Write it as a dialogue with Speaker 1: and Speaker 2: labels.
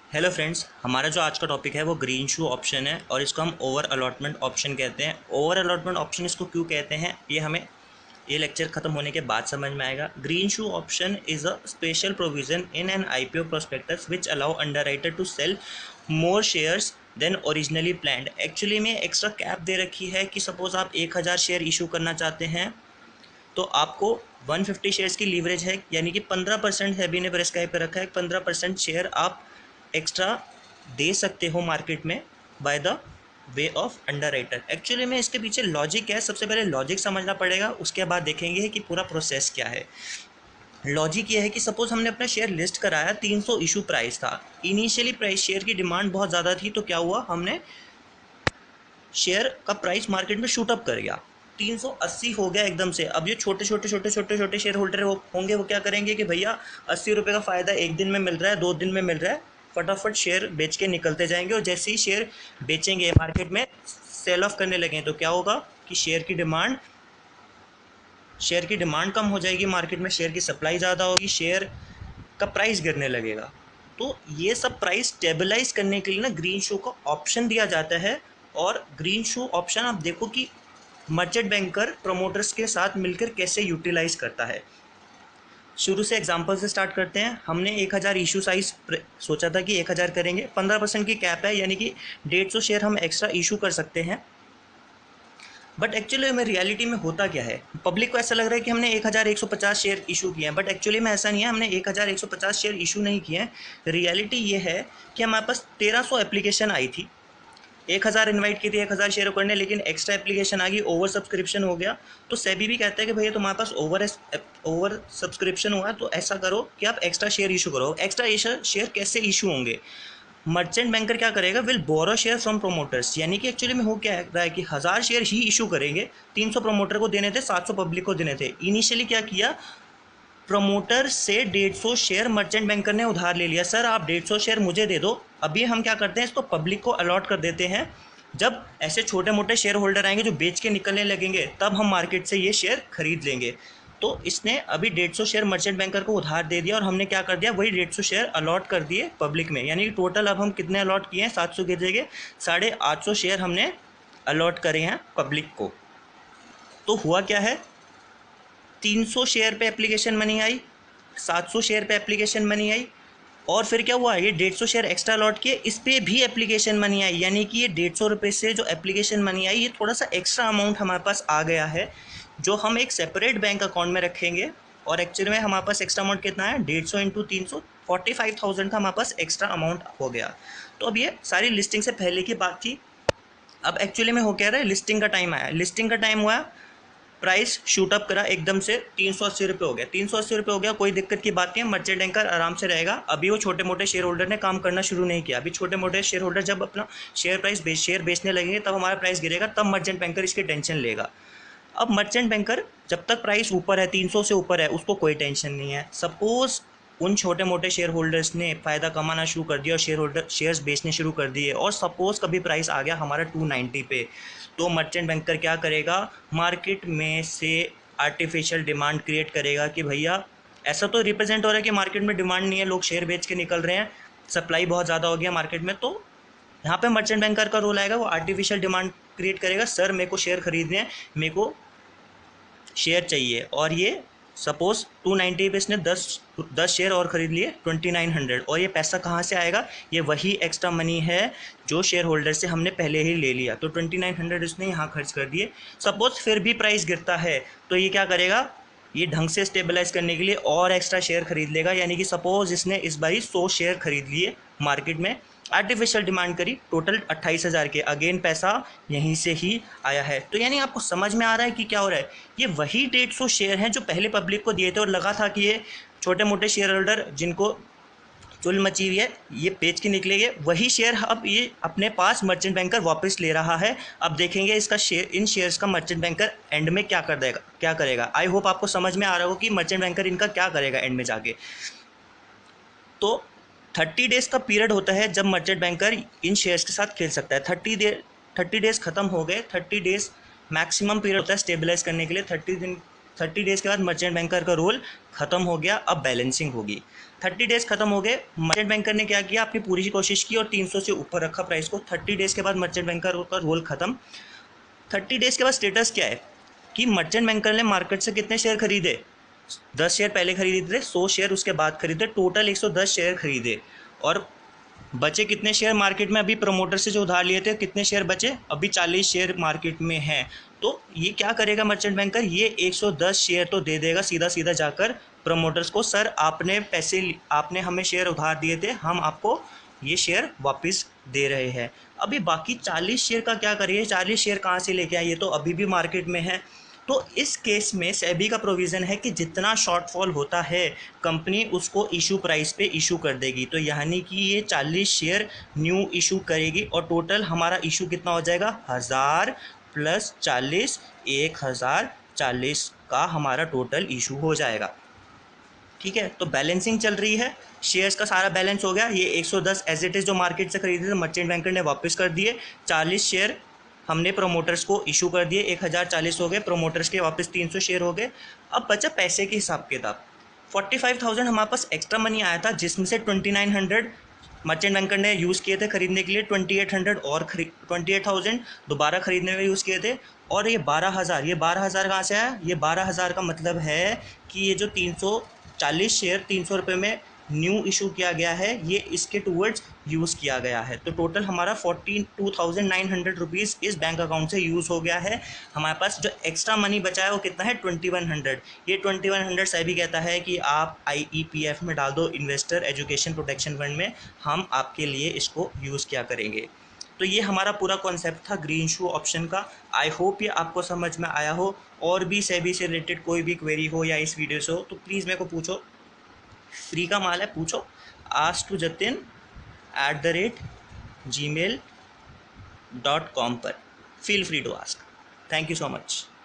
Speaker 1: Hello friends, हमारा जो आज का टॉपिक है वो ग्रीन शू ऑप्शन है और इसको हम ओवर अलॉटमेंट ऑप्शन कहते हैं। ओवर अलॉटमेंट ऑप्शन इसको क्यों कहते हैं ये हमें ये लेक्चर खत्म होने के बाद समझ में आएगा। Green shoe option is a special provision in an IPO prospectus which allow underwriter to sell more shares than originally planned. Actually में एक्स्ट्रा कैप दे रखी है कि सपोज आप 1000 शेयर इशू करना चाहते हैं तो आपको 150 शेयर्स की लीवरेज है, यानी कि 15% सेबी ने प्रेस्क्राइब कर रखा है। 15% शेयर आप एक्स्ट्रा दे सकते हो मार्केट में by the way of underwriter. Actually में इसके पीछे लॉजिक है, सबसे पहले लॉजिक समझना पड़ेगा, उसके बाद देखेंगे कि पूरा प्रोसेस क्या है। लॉजिक ये है कि सपोज हमने अपना शेयर लिस्ट कराया, 300 इशू प्राइस था। इनिशियली प्राइस शेयर की डिमांड बहुत ज़्यादा थी, तो क्या हुआ, हमने शेयर का प्राइस मार्केट में शूट अप कर गया, 380 हो गया एकदम से। अब ये छोटे छोटे शेयर होल्डर होंगे, वो क्या करेंगे कि भैया 80 रुपये का फ़ायदा एक दिन में मिल रहा है, 2 दिन में मिल रहा है, फटाफट शेयर बेच के निकलते जाएंगे। और जैसे ही शेयर बेचेंगे, मार्केट में सेल ऑफ करने लगें, तो क्या होगा कि शेयर की डिमांड कम हो जाएगी, मार्केट में शेयर की सप्लाई ज़्यादा होगी, शेयर का प्राइस गिरने लगेगा। तो ये सब प्राइस स्टेबलाइज करने के लिए ना ग्रीन शू का ऑप्शन दिया जाता है। और ग्रीन शू ऑप्शन आप देखो कि मर्चेंट बैंकर प्रमोटर्स के साथ मिलकर कैसे यूटिलाइज करता है। शुरू से एग्जांपल से स्टार्ट करते हैं। हमने 1000 इशू साइज सोचा था कि 1000 करेंगे, 15% की कैप है, यानी कि 150 शेयर हम एक्स्ट्रा इशू कर सकते हैं। बट एक्चुअली में रियलिटी में होता क्या है, पब्लिक को ऐसा लग रहा है कि हमने 1150 शेयर इशू किए हैं, बट एक्चुअली में ऐसा नहीं है, हमने 1150 शेयर इशू नहीं किए हैं। रियलिटी ये है कि हमारे पास 1300 एप्लीकेशन आई थी, 1000 इन्वाइट की थी 1000 शेयर करने, लेकिन एक्स्ट्रा एप्लीकेशन आ गई, ओवर सब्सक्रिप्शन हो गया। तो सेबी भी कहता है कि भैया तुम्हारे पास ओवर सब्सक्रिप्शन हुआ, तो ऐसा करो कि आप एक्स्ट्रा शेयर इशू करो। एक्स्ट्रा शेयर कैसे इशू होंगे, मर्चेंट बैंकर क्या करेगा, will borrow share from promoters. यानी कि एक्चुअली में हो क्या रहा है कि 1000 शेयर ही इशू करेंगे, 300 प्रोमोटर को देने थे, 700 पब्लिक को देने थे। इनिशियली क्या किया, प्रमोटर से 150 शेयर मर्चेंट बैंकर ने उधार ले लिया। सर आप 150 शेयर मुझे दे दो, अभी हम क्या करते हैं, इसको पब्लिक को अलॉट कर देते हैं। जब ऐसे छोटे मोटे शेयर होल्डर आएंगे जो बेच के निकलने लगेंगे, तब हम मार्केट से ये शेयर खरीद लेंगे। तो इसने अभी 150 शेयर मर्चेंट बैंकर को उधार दे दिया और हमने क्या कर दिया, वही 150 शेयर अलॉट कर दिए पब्लिक में। यानी कि टोटल अब हम कितने अलॉट किए हैं, 700 की जगह 850 शेयर हमने अलॉट करे हैं पब्लिक को। तो हुआ क्या है, 300 शेयर पे एप्लीकेशन मनी आई, 700 शेयर पे एप्लीकेशन मनी आई, और फिर क्या हुआ, ये 150 शेयर एक्स्ट्रा अलॉट किए, इस पर भी एप्लीकेशन मनी आई। यानी कि ये 150 रुपये से जो एप्लीकेशन मनी आई, ये थोड़ा सा एक्स्ट्रा अमाउंट हमारे पास आ गया है, जो हम एक सेपरेट बैंक अकाउंट में रखेंगे। और एक्चुअली में हमारे पास एक्स्ट्रा अमाउंट कितना है, 150 इंटू 300, 45,000 का हमारे पास एक्स्ट्रा अमाउंट हो गया। तो अब ये सारी लिस्टिंग से पहले की बात थी। अब एक्चुअली में हो क्या रहा है, लिस्टिंग का टाइम आया, लिस्टिंग का टाइम हुआ, प्राइस शूटअप करा एकदम से, 380 रुपये हो गया, 380 रुपये हो गया, कोई दिक्कत की बात नहीं है, मर्चेंट बैंकर आराम से रहेगा। अभी वो छोटे मोटे शेयर होल्डर ने काम करना शुरू नहीं किया। अभी छोटे मोटे शेयर होल्डर जब अपना शेयर बेचने लगेंगे, तब हमारा प्राइस गिरेगा, तब मर्चेंट बैंकर इसकी टेंशन लेगा। अब मर्चेंट बैंकर जब तक प्राइस ऊपर है, 300 से ऊपर है, उसको कोई टेंशन नहीं है। सपोज़ उन छोटे मोटे शेयर होल्डर्स ने फ़ायदा कमाना शुरू कर दिया और शेयर्स बेचने शुरू कर दिए, और सपोज़ कभी प्राइस आ गया हमारा 290 पे, तो मर्चेंट बैंकर क्या करेगा, मार्केट में से आर्टिफिशियल डिमांड क्रिएट करेगा कि भैया ऐसा तो रिप्रेजेंट हो रहा है कि मार्केट में डिमांड नहीं है, लोग शेयर बेच के निकल रहे हैं, सप्लाई बहुत ज़्यादा हो गया मार्केट में। तो यहाँ पे मर्चेंट बैंकर का रोल आएगा, वो आर्टिफिशियल डिमांड क्रिएट करेगा, सर मेरे को शेयर खरीदने हैं, मेरे को शेयर चाहिए। और ये सपोज 290 पे इसने 10 शेयर और ख़रीद लिए 2900, और ये पैसा कहाँ से आएगा, ये वही एक्स्ट्रा मनी है जो शेयर होल्डर से हमने पहले ही ले लिया, तो 2900 इसने यहाँ खर्च कर दिए। सपोज फिर भी प्राइस गिरता है, तो ये क्या करेगा, ये ढंग से स्टेबलाइज करने के लिए और एक्स्ट्रा शेयर खरीद लेगा। यानी कि सपोज इसने इस बारी 100 शेयर खरीद लिए मार्केट में, आर्टिफिशियल डिमांड करी, टोटल 28,000 के, अगेन पैसा यहीं से ही आया है। तो यानी आपको समझ में आ रहा है कि क्या हो रहा है, ये वही 150 शेयर हैं जो पहले पब्लिक को दिए थे, और लगा था कि ये छोटे मोटे शेयर होल्डर जिनको चुल मची हुई है ये बेच के निकलेंगे, वही शेयर अब ये अपने पास मर्चेंट बैंकर वापस ले रहा है। अब देखेंगे इसका शेयर, इन शेयर्स का मर्चेंट बैंकर एंड में क्या करेगा। आई होप आपको समझ में आ रहा हो कि मर्चेंट बैंकर इनका क्या करेगा एंड में जाके। तो 30 डेज़ का पीरियड होता है जब मर्चेंट बैंकर इन शेयर्स के साथ खेल सकता है। 30 डेज़ ख़त्म हो गए, 30 डेज़ मैक्सिमम पीरियड होता है स्टेबलाइज करने के लिए। 30 दिन 30 डेज़ के बाद मर्चेंट बैंकर का रोल ख़त्म हो गया, अब बैलेंसिंग होगी। 30 डेज़ खत्म हो गए, मर्चेंट बैंकर ने क्या किया, अपनी पूरी कोशिश की और 300 से ऊपर रखा प्राइस को। 30 डेज़ के बाद मर्चेंट बैंकर का रोल ख़त्म। 30 डेज़ के बाद स्टेटस क्या है कि मर्चेंट बैंकर ने मार्केट से कितने शेयर खरीदे, 10 शेयर पहले खरीदे थे, 100 शेयर उसके बाद खरीदे, टोटल 110 शेयर खरीदे। और बचे कितने शेयर मार्केट में, अभी प्रमोटर से जो उधार लिए थे कितने शेयर बचे, अभी 40 शेयर मार्केट में हैं। तो ये क्या करेगा मर्चेंट बैंकर, ये 110 शेयर तो दे देगा सीधा सीधा जाकर प्रमोटर्स को, सर आपने पैसे, आपने हमें शेयर उधार दिए थे, हम आपको ये शेयर वापस दे रहे हैं। अभी बाकी 40 शेयर का क्या करिए, 40 शेयर कहाँ से लेके आए, ये तो अभी भी मार्केट में है। तो इस केस में सेबी का प्रोविज़न है कि जितना शॉर्टफॉल होता है कंपनी उसको इशू प्राइस पे इशू कर देगी। तो यानी कि ये 40 शेयर न्यू इशू करेगी और टोटल हमारा इशू कितना हो जाएगा, 1000 प्लस 40, 1040 का हमारा टोटल इशू हो जाएगा। ठीक है, तो बैलेंसिंग चल रही है, शेयर्स का सारा बैलेंस हो गया। ये 110 एज इट इज़ जो मार्केट से खरीदे थे मर्चेंट बैंकर ने वापस कर दिए, 40 शेयर हमने प्रोमोटर्स को इशू कर दिए, 1040 हो गए, प्रोमोटर्स के वापस 300 शेयर हो गए। अब बचा पैसे के हिसाब किताब, 45,000 हमारे पास एक्स्ट्रा मनी आया था, जिसमें से 2900 मर्चेंट बैंकर ने यूज़ किए थे खरीदने के लिए, 2800 और 28,000 दोबारा खरीदने में यूज़ किए थे। और ये 12,000 कहाँ से आया, ये 12,000 का मतलब है कि ये जो 340 शेयर 300 रुपये में न्यू इशू किया गया है, ये इसके टूवर्ड्स यूज़ किया गया है। तो टोटल हमारा 42,900 रुपीज़ इस बैंक अकाउंट से यूज़ हो गया है। हमारे पास जो एक्स्ट्रा मनी बचा है वो कितना है, 2100। ये 2100 सेबी कहता है कि आप IEPF में डाल दो, इन्वेस्टर एजुकेशन प्रोटेक्शन फंड में, हम आपके लिए इसको यूज़ किया करेंगे। तो ये हमारा पूरा कॉन्सेप्ट था ग्रीन शू ऑप्शन का। आई होप ये आपको समझ में आया हो। और भी सेबी से रिलेटेड कोई भी क्वेरी हो या इस वीडियो से हो तो प्लीज़ मेरे को पूछो, फ्री का माल है, पूछो। ask2jatin@gmail.com पर feel free to ask. Thank you so much.